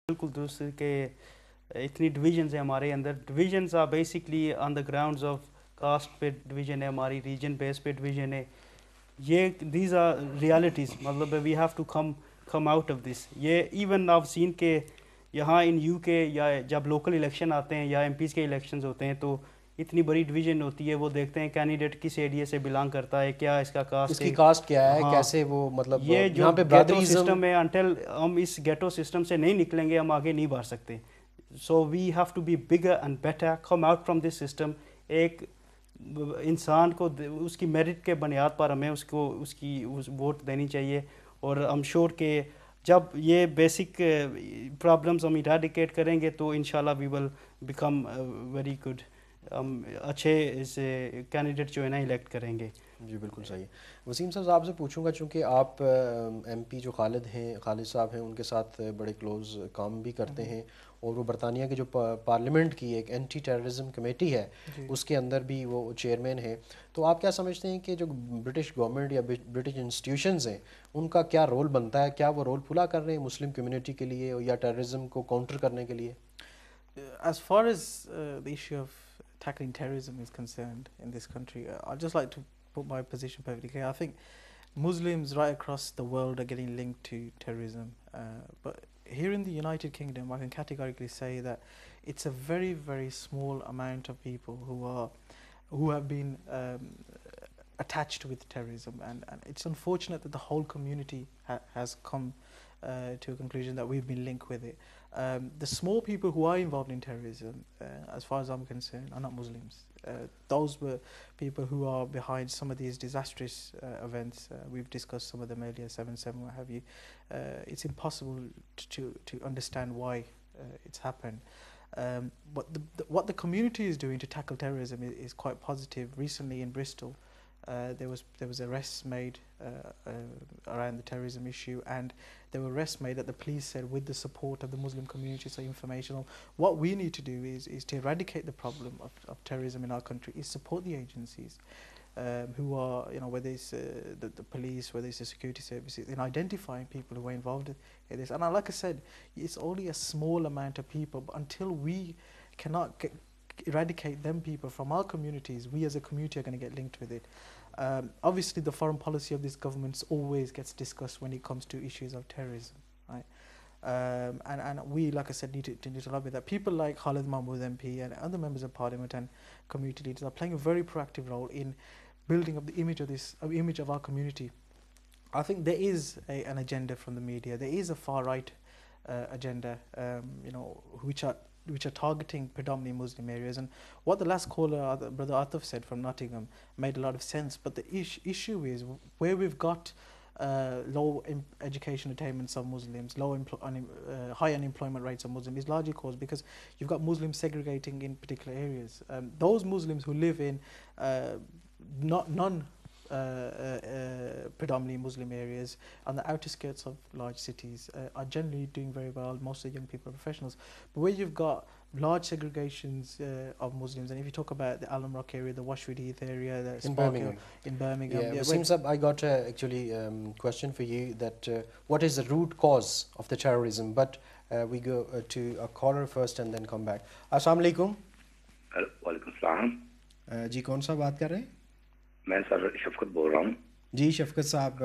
बिल्कुल दुरुस्त कि इतनी डिविजन्स है हमारे अंदर। Divisions are basically on the grounds of caste पे डिवीजन है, हमारी रीजन बेस पे डिवीजन है। ये दीज आर रियलिटीज़, मतलब we have to come out of this. ये इवन आप सीन के यहाँ इन यूके या जब लोकल इलेक्शन आते हैं या एमपीज़ के इलेक्शंस होते हैं तो इतनी बड़ी डिवीजन होती है। वो देखते हैं कैंडिडेट किस एरिया से बिलोंग करता है, क्या इसका कास्ट इसकी है। कास्ट क्या है, हाँ, कैसे वो मतलब ये जो यहाँ पे गेटो ब्रादरिज्म। सिस्टम है, अंटिल हम इस गेटो सिस्टम से नहीं निकलेंगे हम आगे नहीं बढ़ सकते। So we have to be bigger and better, come out from this system. एक इंसान को उसकी मेरिट के बुनियाद पर हमें उसको उसकी वोट देनी चाहिए। और आई एम श्योर कि जब ये बेसिक प्रॉब्लम्स हम इराडिकेट करेंगे तो इंशाल्लाह we will become very good. हम अच्छे इसे कैंडिडेट जो है ना इलेक्ट करेंगे। जी बिल्कुल सही। वसीम साहब आपसे पूछूंगा, चूँकि आप एमपी जो खालिद साहब हैं उनके साथ बड़े क्लोज़ काम भी करते हैं, और वो बरतानिया के जो पार्लियामेंट की एक एंटी टेररिज्म कमेटी है उसके अंदर भी वो चेयरमैन है। तो आप क्या समझते हैं कि जो ब्रिटिश गवर्नमेंट या ब्रिटिश इंस्टीट्यूशंस हैं उनका क्या रोल बनता है, क्या वो रोल पूरा कर रहे हैं मुस्लिम कम्युनिटी के लिए या टेररिज्म को काउंटर करने के लिए? As far as the issue of tackling terrorism is concerned in this country, I'd just like to put my position perfectly clear. I think Muslims right across the world are getting linked to terrorism, but here in the United Kingdom, I can categorically say that it's a very, very small amount of people who have been attached with terrorism, and it's unfortunate that the whole community has come to a conclusion that we've been linked with it. The small people who are involved in terrorism, as far as I'm concerned, are not Muslims. Those were people who are behind some of these disastrous events. We've discussed some of them earlier, 7/7, what have you. It's impossible to understand why it's happened. But what the community is doing to tackle terrorism is quite positive. Recently in Bristol, there was arrests made around the terrorism issue, and there were arrests made that the police said with the support of the Muslim community. So informational. What we need to do is to eradicate the problem of terrorism in our country, is support the agencies who are, whether it's the police, whether it's the security services, in identifying people who are involved in this. And like I said, it's only a small amount of people, but until we cannot eradicate them people from our communities, we as a community are going to get linked with it. Obviously the foreign policy of this government always gets discussed when it comes to issues of terrorism, right? And we, like I said, need to lobby that. People like Khalid Mahmood MP and other members of parliament and community leaders are playing a very proactive role in building up the image of our community. I think there is an agenda from the media. There is a far right agenda, which are targeting predominantly Muslim areas. And what the last caller, Brother Ataf, said from Nottingham made a lot of sense. But the issue is where we've got low education attainments of Muslims, high unemployment rates of Muslims, is largely caused because you've got Muslims segregating in particular areas. Those Muslims who live in predominantly Muslim areas on the outer skirts of large cities are generally doing very well. Most of the young people are professionals. But where you've got large segregations of Muslims, and if you talk about the Alum Rock area, the Washwood Heath area, the Sparkhill in Birmingham. Yeah, Waseem Sab, I got actually question for you that what is the root cause of the terrorism? But we go to a caller first and then come back. Assalamu alaikum. वालेकुम सलाम। जी कौन सा बात कर रहे हैं? मैं sir शफकत बोल रहा हूँ। जी शफकत साहब,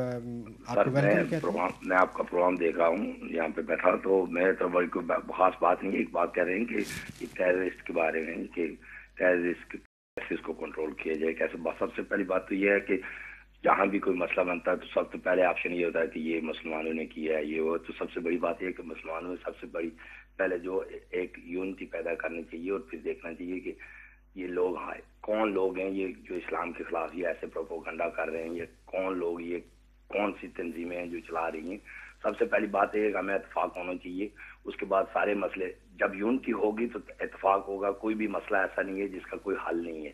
आपको वेलकम कहते हैं। मैं आपका प्रोग्राम देख रहा हूँ यहाँ पे बैठा, तो मैं तो बड़ी कोई खास बात नहीं। एक बात कह रहे हैं कि टेररिस्ट के बारे में, कि टेररिस्ट कैसे इसको कंट्रोल किया जाए, कैसे। सबसे पहली बात तो ये है कि जहाँ भी कोई मसला बनता है तो सबसे पहले ऑप्शन ये होता है कि ये मुसलमानों ने किया है, ये वो। तो सबसे बड़ी बात ये है कि मुसलमानों में सबसे बड़ी पहले जो एक यूनिटी पैदा करनी चाहिए, और फिर देखना चाहिए कि ये लोग कौन लोग हैं, ये जो इस्लाम के खिलाफ ये ऐसे प्रोपोगंडा कर रहे हैं, ये कौन लोग, ये कौन सी तंजीमें हैं जो चला रही हैं। सबसे पहली बात है कि हमें इत्तेफाक होना चाहिए। उसके बाद सारे मसले, जब यूनिटी होगी तो इत्तेफाक होगा। कोई भी मसला ऐसा नहीं है जिसका कोई हल नहीं है।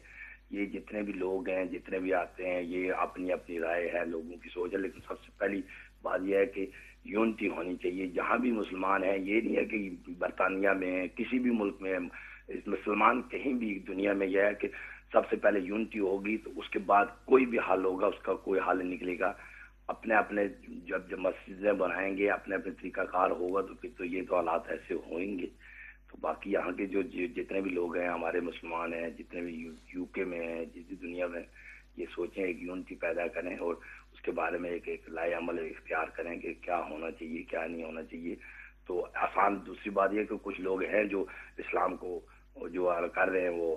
ये जितने भी लोग हैं, जितने भी आते हैं, ये अपनी अपनी राय है, लोगों की सोच है, लेकिन सबसे पहली बात यह है कि यूनिटी होनी चाहिए। जहाँ भी मुसलमान हैं, ये नहीं है कि बरतानिया में, किसी भी मुल्क में मुसलमान कहीं भी दुनिया में, यह है कि सबसे पहले यूनिटी होगी तो उसके बाद कोई भी हल होगा, उसका कोई हल निकलेगा। अपने अपने जब जब मस्जिदें बनाएंगे, अपने अपने तरीकाकार होगा, तो फिर तो ये तो हालात ऐसे होंगे। तो बाकी यहाँ के जो जितने भी लोग हैं, हमारे मुसलमान हैं, जितने भी यूके में हैं, जिस दुनिया में, ये सोचें, एक यूनिटी पैदा करें और उसके बारे में एक एक लाए अमल इख्तियार करें कि क्या होना चाहिए, क्या नहीं होना चाहिए। तो आसान दूसरी बात यह कि कुछ लोग हैं जो इस्लाम को जो कर रहे हैं वो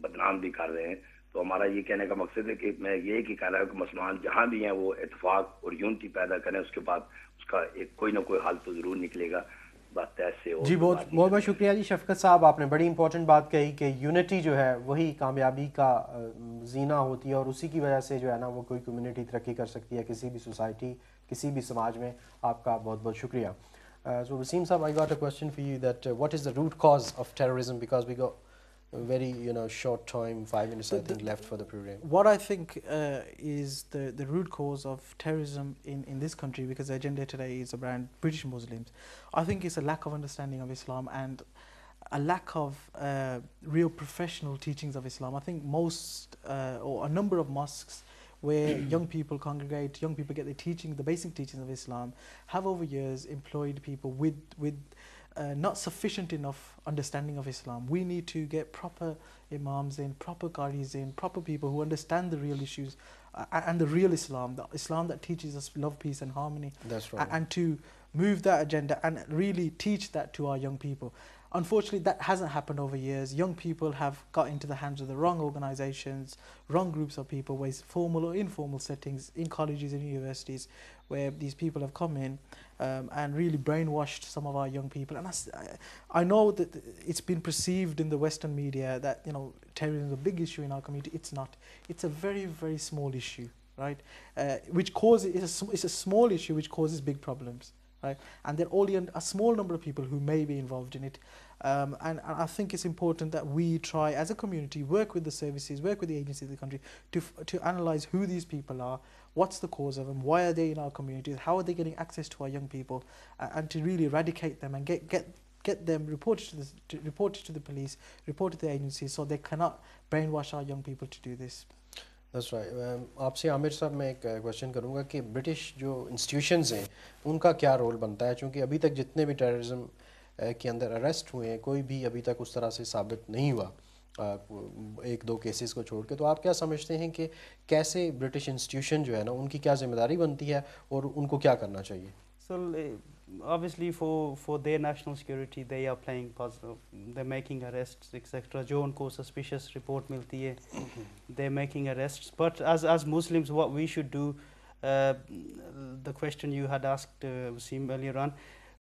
बदनाम भी कर रहे हैं। तो हमारा ये कहने का मकसद है कि मैं ये कि कह रहा हूँ कि मुसलमान जहाँ भी हैं वो इत्तेफाक और यूनिटी पैदा करें, उसके बाद उसका एक कोई ना कोई हल तो ज़रूर निकलेगा। बात ऐसे हो जी, बहुत बहुत शुक्रिया जी शफकत साहब, आपने बड़ी इंपॉर्टेंट बात कही कि यूनिटी जो है वही कामयाबी का जीना होती है और उसी की वजह से जो है ना वो कोई कम्युनिटी तरक्की कर सकती है, किसी भी सोसाइटी, किसी भी समाज में। आपका बहुत बहुत शुक्रिया। So Waseem Saab, I got a question for you that what is the root cause of terrorism, because we got a very short time, 5 minutes I think left for the program. What I think is the root cause of terrorism in this country, because the agenda today is around British Muslims, I think it's a lack of understanding of Islam and a lack of real professional teachings of Islam. I think most or a number of mosques where young people congregate, young people get the basic teachings of Islam, have over years employed people with not sufficient enough understanding of Islam. We need to get proper imams in, proper qaris in, proper people who understand the real issues and the real Islam, the Islam that teaches us love, peace and harmony. That's right. And to move that agenda and really teach that to our young people. Unfortunately, that hasn't happened over years. Young people have got into the hands of the wrong organizations, wrong groups of people, where formal or informal settings, in colleges and universities, where these people have come in and really brainwashed some of our young people. And I know that it's been perceived in the Western media that terrorism is a big issue in our community. It's not. It's a very, very small issue, right? Which causes it's a small issue which causes big problems. Right? And there are only a small number of people who may be involved in it. And I think it's important that we try as a community, work with the services, work with the agencies of the country to analyse who these people are, what's the cause of them, why are they in our communities, how are they getting access to our young people, and to really eradicate them and get them reported to the police, reported to the agencies, so they cannot brainwash our young people to do this. That's right. आपसे आमिर साहब मैं एक question करूँगा कि British जो institutions हैं उनका क्या रोल बनता है, क्योंकि अभी तक जितने भी टेररिज्म के अंदर अरेस्ट हुए हैं कोई भी अभी तक उस तरह से साबित नहीं हुआ, एक दो केसेस को छोड़ के। तो आप क्या समझते हैं कि कैसे ब्रिटिश इंस्टीट्यूशन जो है ना उनकी क्या जिम्मेदारी बनती है और उनको क्या करना चाहिए? So obviously for their national security they are playing positive, they're making arrests etc. जो उनको suspicious report मिलती है they're making arrests. But as Muslims what we should do, the question you had asked Waseem earlier on,